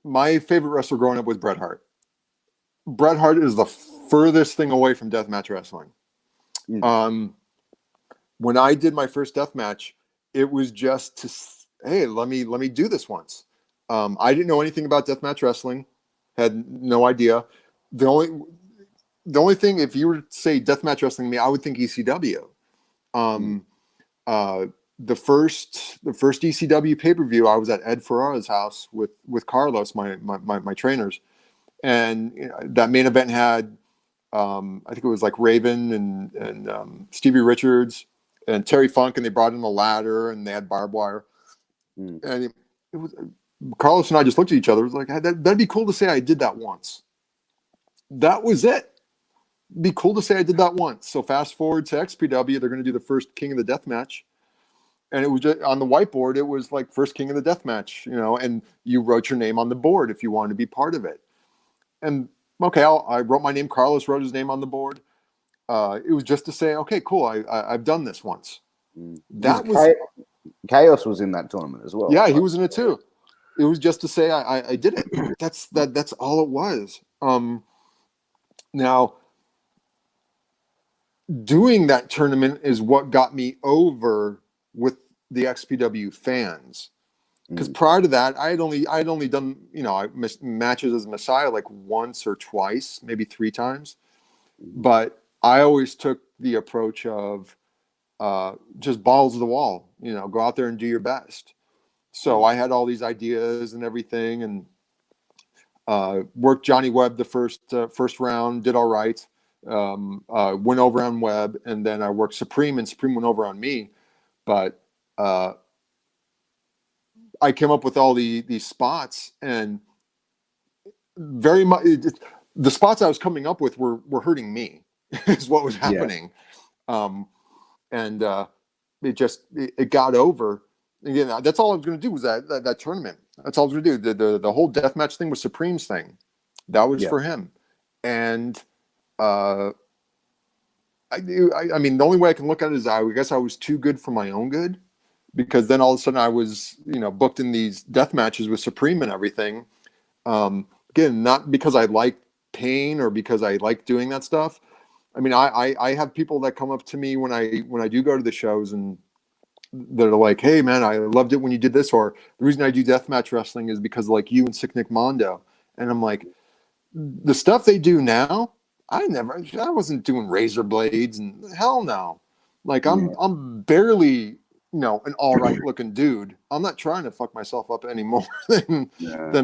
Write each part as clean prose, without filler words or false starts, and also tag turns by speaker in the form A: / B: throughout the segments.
A: my favorite wrestler growing up was Bret Hart. Bret Hart is the furthest thing away from deathmatch wrestling. When I did my first deathmatch, it was just to, hey, let me do this once. I didn't know anything about deathmatch wrestling, had no idea. The only thing, if you were to say deathmatch wrestling to me, I would think ECW. The first ECW pay-per-view, I was at Ed Ferrara's house with Carlos, my trainers, and that main event had I think it was like Raven and Stevie Richards and Terry Funk, and they brought in a ladder and they had barbed wire. And it was Carlos and I just looked at each other. It was like, hey, that'd be cool to say I did that once. That was it. It'd be cool to say I did that once. So fast forward to XPW, they're going to do the first King of the Deathmatch. And it was just on the whiteboard. It was like first King of the Deathmatch, and you wrote your name on the board if you wanted to be part of it. And okay, I wrote my name. Carlos wrote his name on the board. It was just to say, okay, cool. I've done this once. That was
B: Chaos was in that tournament as well.
A: Yeah, he was in it too. It was just to say I did it. That's all it was. Now, doing that tournament is what got me over with the XPW fans. Because prior to that, I had only done matches as Messiah like once or twice, maybe 3 times. But I always took the approach of just balls to the wall. Go out there and do your best. So I had all these ideas and everything, and worked Johnny Webb the first round, did all right. Went over on Webb, and then I worked Supreme, and Supreme went over on me. But I came up with all these spots, and very much the spots I was coming up with were hurting me, is what was happening. And it got over. Again, that's all I was going to do was that tournament. That's all I was going to do. The whole deathmatch thing was Supreme's thing. That was for him. And I mean, the only way I can look at it is I guess I was too good for my own good, because then all of a sudden I was, booked in these death matches with Supreme and everything. Again, not because I like pain or because I like doing that stuff. I mean, I have people that come up to me when I do go to the shows, and they're like, "Hey, man, I loved it when you did this," or "The reason I do deathmatch wrestling is because like you and Sick Nick Mondo." And I'm like, the stuff they do now, I wasn't doing razor blades, and hell no. Like I'm barely, an all right looking dude. I'm not trying to fuck myself up any more than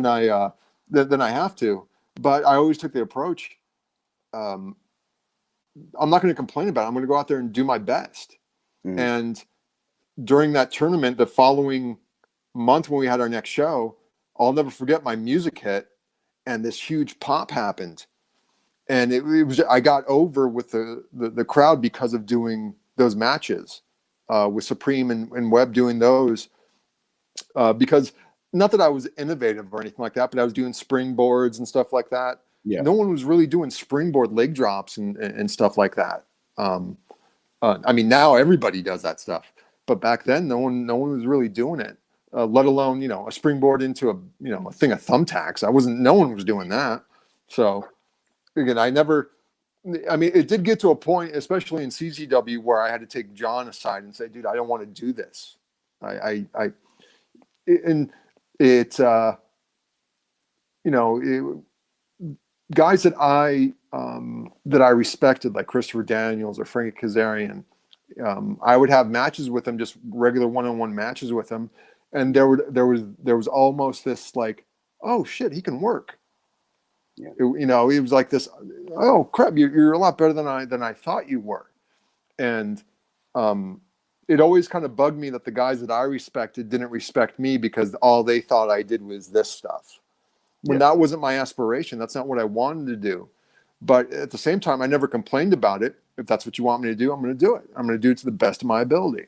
A: I have to. But I always took the approach. I'm not going to complain about it. I'm going to go out there and do my best. And during that tournament, the following month when we had our next show, I'll never forget, my music hit and this huge pop happened. And it was, I got over with the crowd because of doing those matches with Supreme and Webb, doing those because not that I was innovative or anything like that, but I was doing springboards and stuff like that. No one was really doing springboard leg drops and stuff like that. I mean, now everybody does that stuff, but back then no one was really doing it. Let alone, a springboard into a thing of thumbtacks. No one was doing that. So again, it did get to a point, especially in CZW, where I had to take John aside and say, dude, I don't want to do this. Guys that I respected, like Christopher Daniels or Frankie Kazarian, I would have matches with them, just regular one-on-one matches with them. And there was almost this like, oh shit, he can work. It was like this, oh crap, you're a lot better than I thought you were. And it always kind of bugged me that the guys that I respected didn't respect me because all they thought I did was this stuff. When that wasn't my aspiration, that's not what I wanted to do. But at the same time, I never complained about it. If that's what you want me to do, I'm going to do it. I'm going to do it to the best of my ability.